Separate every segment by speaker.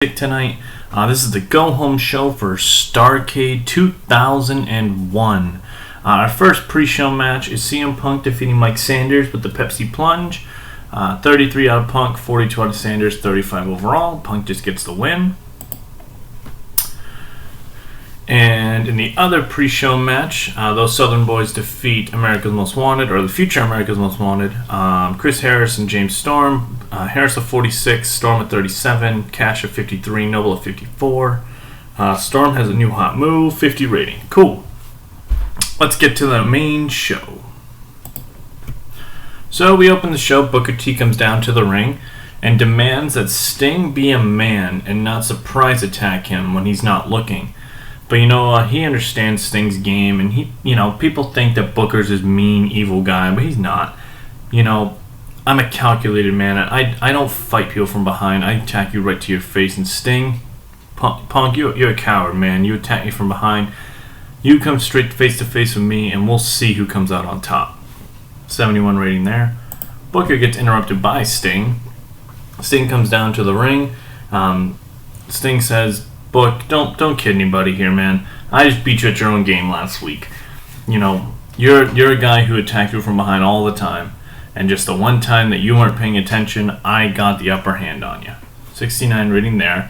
Speaker 1: Tonight. This is the go home show for Starrcade 2001. Our first pre-show match is CM Punk defeating Mike Sanders with the Pepsi Plunge. 33 out of Punk, 42 out of Sanders, 35 overall. Punk just gets the win. And in the other pre-show match, those Southern boys defeat America's Most Wanted, or the future America's Most Wanted. Chris Harris and James Storm. Harris at 46, Storm at 37, Cash at 53, Noble at 54. Storm has a new hot move, 50 rating. Cool. Let's get to the main show. So we open the show. Booker T comes down to the ring and demands that Sting be a man and not surprise attack him when he's not looking. But he understands Sting's game, and people think that Booker's this mean, evil guy, but he's not. I'm a calculated man. I don't fight people from behind. I attack you right to your face. And Sting, Punk, you're a coward, man. You attack me from behind. You come straight face to face with me, and we'll see who comes out on top. 71 rating there. Booker gets interrupted by Sting. Sting comes down to the ring. Sting says, "Book, don't kid anybody here, man. I just beat you at your own game last week. You're a guy who attacked you from behind all the time. And just the one time that you weren't paying attention, I got the upper hand on you." 69 rating there.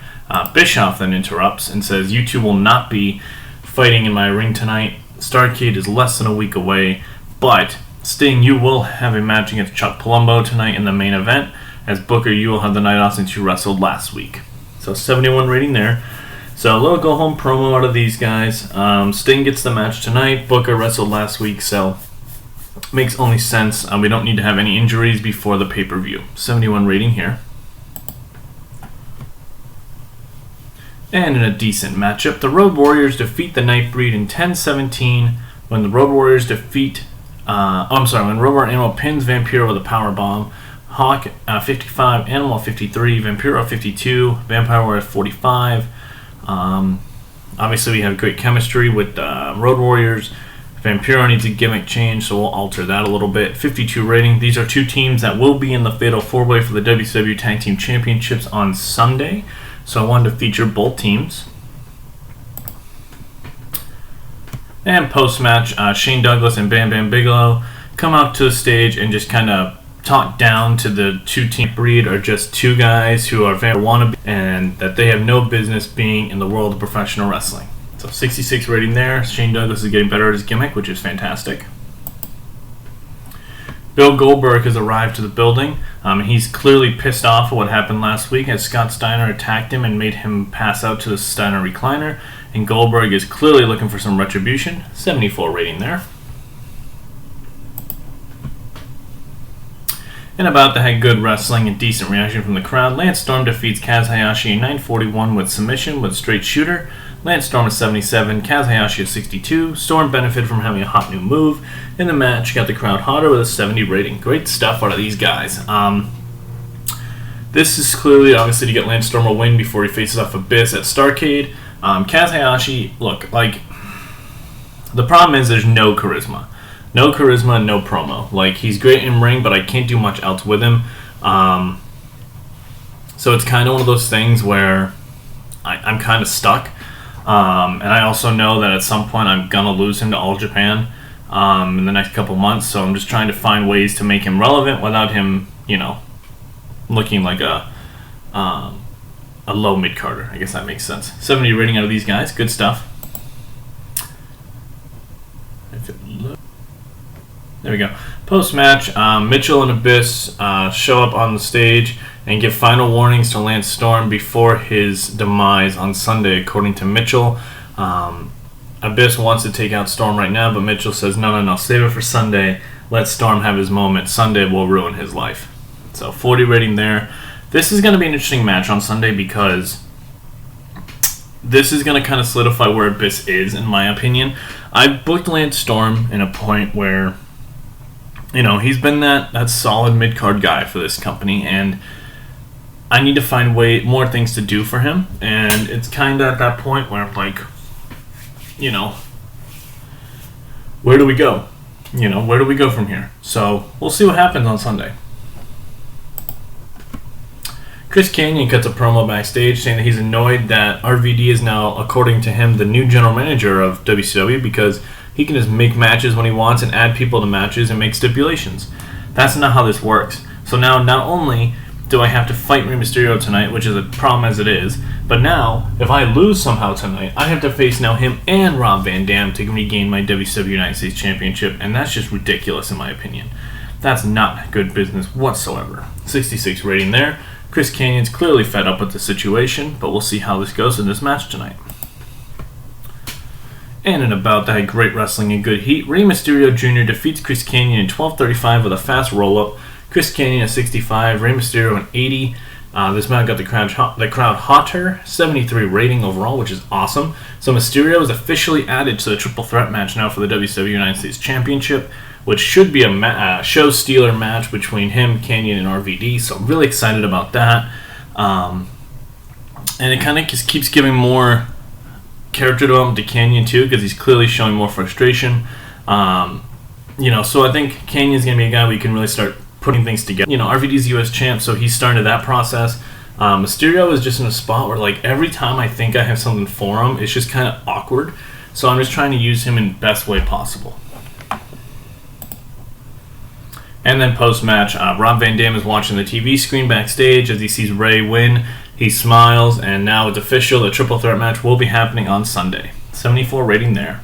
Speaker 1: Bischoff then interrupts and says, "You two will not be fighting in my ring tonight. Starrcade is less than a week away. But, Sting, you will have a match against Chuck Palumbo tonight in the main event. As Booker, you will have the night off since you wrestled last week." So 71 rating there. So a little go-home promo out of these guys. Sting gets the match tonight. Booker wrestled last week, so makes only sense. We don't need to have any injuries before the pay-per-view. 71 rating here. And in a decent matchup, the Road Warriors defeat the Nightbreed in 10-17 when the Road Warriors defeat... when Road Warrior Animal pins Vampiro with a powerbomb. Hawk 55, Animal 53, Vampiro 52, Vampire Warrior 45. Obviously we have great chemistry with Road Warriors. Vampiro needs a gimmick change, so we'll alter that a little bit. 52 rating. These are two teams that will be in the Fatal 4-Way for the WCW Tag Team Championships on Sunday, so I wanted to feature both teams. And post-match, Shane Douglas and Bam Bam Bigelow come out to the stage and just kind of talk down to the two-team breed are just two guys who are vampire wannabe and that they have no business being in the world of professional wrestling. So 66 rating there. Shane Douglas is getting better at his gimmick, which is fantastic. Bill Goldberg has arrived to the building. He's clearly pissed off at what happened last week as Scott Steiner attacked him and made him pass out to the Steiner recliner. And Goldberg is clearly looking for some retribution. 74 rating there. And about to have good wrestling and decent reaction from the crowd, Lance Storm defeats Kaz Hayashi in 9:41 with submission with straight shooter. Lance Storm is 77, Kaz Hayashi is 62. Storm benefited from having a hot new move in the match, got the crowd hotter with a 70 rating. Great stuff out of these guys. This is clearly, obviously, to get Lance Storm a win before he faces off Abyss at Starrcade. Kaz Hayashi, look, the problem is there's no charisma. No charisma, no promo. He's great in ring, but I can't do much else with him. So it's kind of one of those things where I'm kind of stuck. And I also know that at some point I'm going to lose him to All Japan in the next couple months. So I'm just trying to find ways to make him relevant without him, looking like a low mid-carder. I guess that makes sense. 70 rating out of these guys. Good stuff. There we go. Post-match, Mitchell and Abyss show up on the stage and give final warnings to Lance Storm before his demise on Sunday, according to Mitchell. Abyss wants to take out Storm right now, but Mitchell says, no, save it for Sunday. Let Storm have his moment. Sunday will ruin his life. So 40 rating there. This is going to be an interesting match on Sunday because this is going to kind of solidify where Abyss is, in my opinion. I booked Lance Storm in a point where he's been that solid mid-card guy for this company, and I need to find more things to do for him. And it's kind of at that point where I'm like, where do we go? Where do we go from here? So we'll see what happens on Sunday. Chris Kanyon cuts a promo backstage saying that he's annoyed that RVD is now, according to him, the new general manager of WCW because he can just make matches when he wants and add people to matches and make stipulations. That's not how this works. So now, not only do I have to fight Rey Mysterio tonight, which is a problem as it is, but now, if I lose somehow tonight, I have to face now him and Rob Van Dam to regain my WCW United States Championship, and that's just ridiculous in my opinion. That's not good business whatsoever. 66 rating there. Chris Kanyon's clearly fed up with the situation, but we'll see how this goes in this match tonight. And in about that great wrestling and good heat, Rey Mysterio Jr. defeats Chris Kanyon in 12:35 with a fast roll-up. Chris Kanyon at 65, Rey Mysterio at 80. This match got the crowd hotter, 73 rating overall, which is awesome. So Mysterio is officially added to the triple threat match now for the WCW United States Championship, which should be a show stealer match between him, Kanyon, and RVD. So I'm really excited about that. And it kind of just keeps giving more character development to Kanyon too, because he's clearly showing more frustration. So I think Kanyon's going to be a guy we can really start putting things together. RVD's US champ, so he's started that process. Mysterio is just in a spot where, like, every time I think I have something for him, it's just kind of awkward. So I'm just trying to use him in the best way possible. And then post-match, Rob Van Dam is watching the TV screen backstage as he sees Rey win. He smiles, and now it's official. The triple threat match will be happening on Sunday. 74 rating there.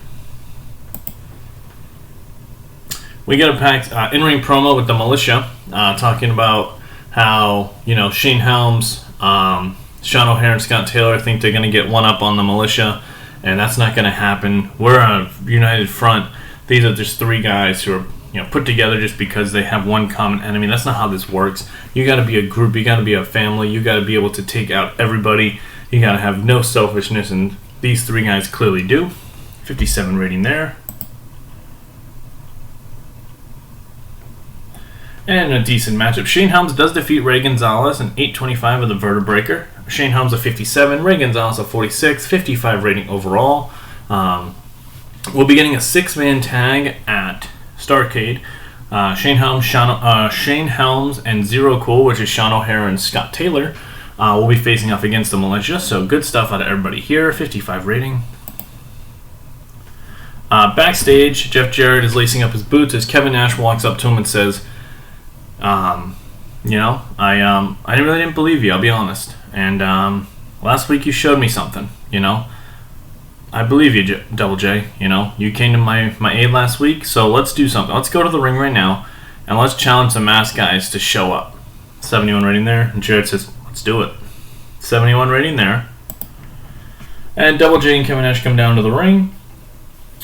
Speaker 1: We get a packed in-ring promo with the Militia, talking about how, Shane Helms, Sean O'Haire, and Scott Taylor think they're going to get one up on the Militia, and that's not going to happen. We're a united front. These are just three guys who are put together just because they have one common enemy. That's not how this works. You got to be a group. You got to be a family. You got to be able to take out everybody. You got to have no selfishness, and these three guys clearly do. 57 rating there. And a decent matchup. Shane Helms does defeat Ray Gonzalez in 8:25 with a Vertebreaker. Shane Helms a 57, Ray Gonzalez a 46, 55 rating overall. We'll be getting a 6-man tag at Starrcade. Shane Helms and Zero Cool, which is Sean O'Haire and Scott Taylor, will be facing off against the Militia. So good stuff out of everybody here. 55 rating. Backstage, Jeff Jarrett is lacing up his boots as Kevin Nash walks up to him and says, I really didn't believe you, I'll be honest. And last week you showed me something, I believe you, Double J. You came to my aid last week, so let's do something. Let's go to the ring right now, and let's challenge the masked guys to show up. 71 rating there, and Jarrett says, let's do it. 71 rating there. And Double J and Kevin Nash come down to the ring,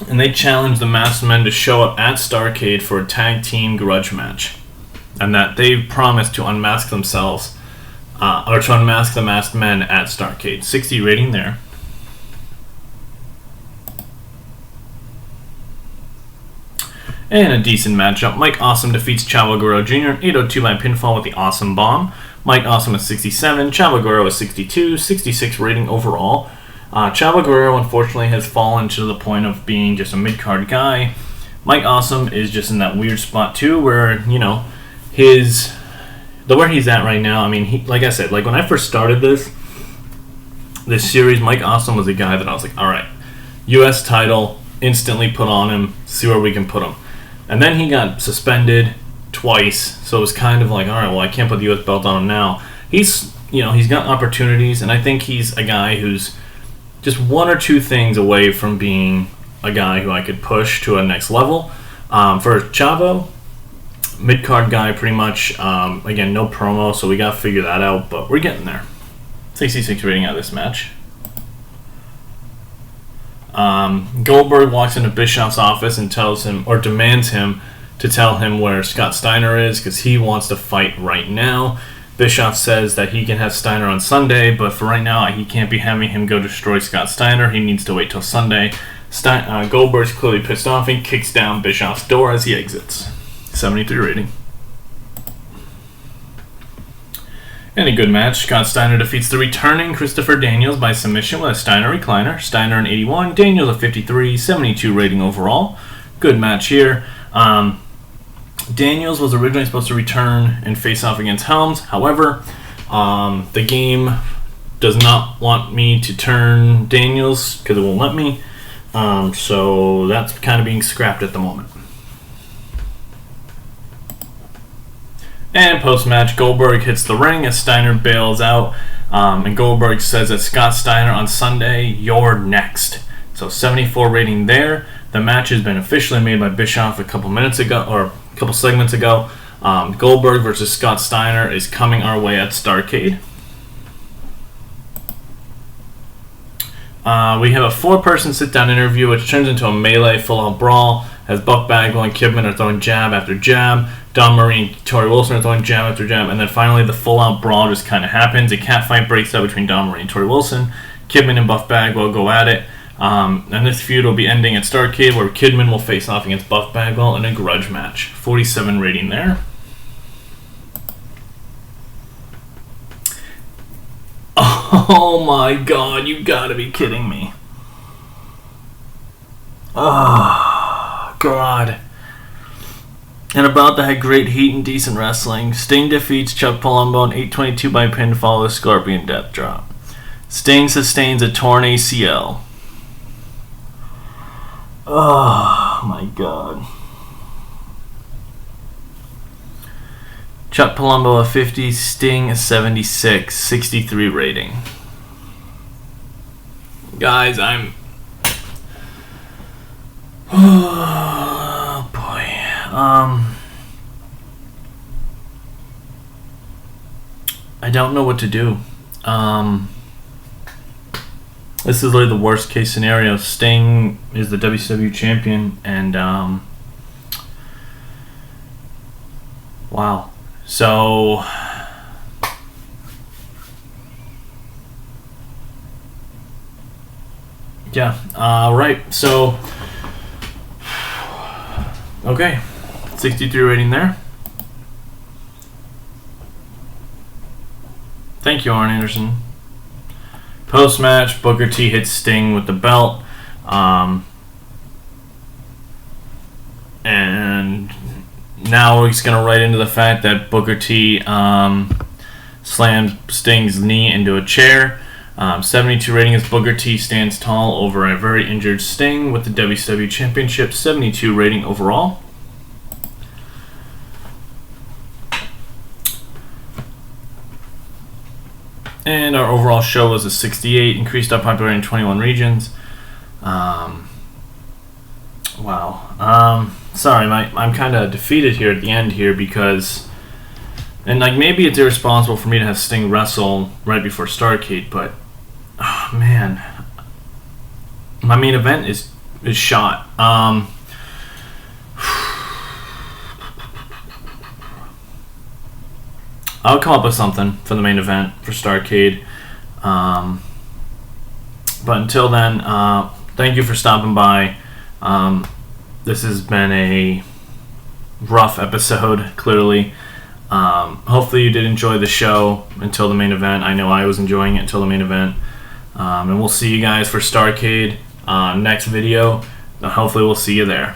Speaker 1: and they challenge the masked men to show up at Starrcade for a tag team grudge match. And that they promised to unmask themselves, or to unmask the masked men at Starrcade. 60 rating there. And a decent matchup. Mike Awesome defeats Chavo Guerrero Jr. in 8:02 by pinfall with the Awesome Bomb. Mike Awesome is 67, Chavo Guerrero is 62, 66 rating overall. Chavo Guerrero, unfortunately, has fallen to the point of being just a mid-card guy. Mike Awesome is just in that weird spot, too, where, where he's at right now, like I said, when I first started this series, Mike Awesome was a guy that I was like, alright, U.S. title, instantly put on him, see where we can put him. And then he got suspended twice, so it was kind of like, alright, well, I can't put the U.S. belt on him now. He's got opportunities, and I think he's a guy who's just one or two things away from being a guy who I could push to a next level. For Chavo, mid-card guy pretty much. Again, no promo, so we got to figure that out, but we're getting there. 66 rating out of this match. Goldberg walks into Bischoff's office and tells him, or demands him to tell him where Scott Steiner is because he wants to fight right now. Bischoff says that he can have Steiner on Sunday, but for right now he can't be having him go destroy Scott Steiner. He needs to wait till Sunday. Goldberg's clearly pissed off and kicks down Bischoff's door as he exits. 73 rating. And a good match. Scott Steiner defeats the returning Christopher Daniels by submission with a Steiner recliner. Steiner an 81, Daniels a 53, 72 rating overall. Good match here. Daniels was originally supposed to return and face off against Helms. However, The game does not want me to turn Daniels because it won't let me. So that's kind of being scrapped at the moment. And post-match, Goldberg hits the ring as Steiner bails out. And Goldberg says that Scott Steiner on Sunday, you're next. So 74 rating there. The match has been officially made by Bischoff a couple minutes ago, or a couple segments ago. Goldberg versus Scott Steiner is coming our way at Starrcade. We have a 4-person sit-down interview, which turns into a melee full-out brawl, as Buck Bagwell and Kidman are throwing jab after jab. Don Marie and Tori Wilson are throwing jab after jab, and then finally the full-out brawl just kind of happens. A catfight breaks out between Don Marie and Tori Wilson. Kidman and Buff Bagwell go at it, and this feud will be ending at Starrcade, where Kidman will face off against Buff Bagwell in a grudge match. 47 rating there. Oh my god, you gotta be kidding me. Oh, God. And about that had great heat and decent wrestling. Sting defeats Chuck Palumbo in 8:22 by pinfall with Scorpion Death Drop. Sting sustains a torn ACL. Oh my god. Chuck Palumbo a 50, Sting a 76, 63 rating. Guys, I'm... Oh boy. I don't know what to do. This is literally the worst case scenario. Sting is the WCW champion, and wow. So yeah, right. So okay, 63 rating there. Thank you, Arn Anderson. Post-match, Booker T hits Sting with the belt. And now he's going to right into the fact that Booker T slammed Sting's knee into a chair. 72 rating as Booker T stands tall over a very injured Sting with the WCW Championship. 72 rating overall. And our overall show was a 68, increased our popularity in 21 regions. Wow. Sorry, I'm kind of defeated here at the end here because, and like maybe it's irresponsible for me to have Sting wrestle right before Starrcade, but oh man, my main event is shot. I'll come up with something for the main event for Starrcade. But until then, thank you for stopping by. This has been a rough episode, clearly. Hopefully you did enjoy the show until the main event. I know I was enjoying it until the main event. And we'll see you guys for Starrcade next video. Hopefully we'll see you there.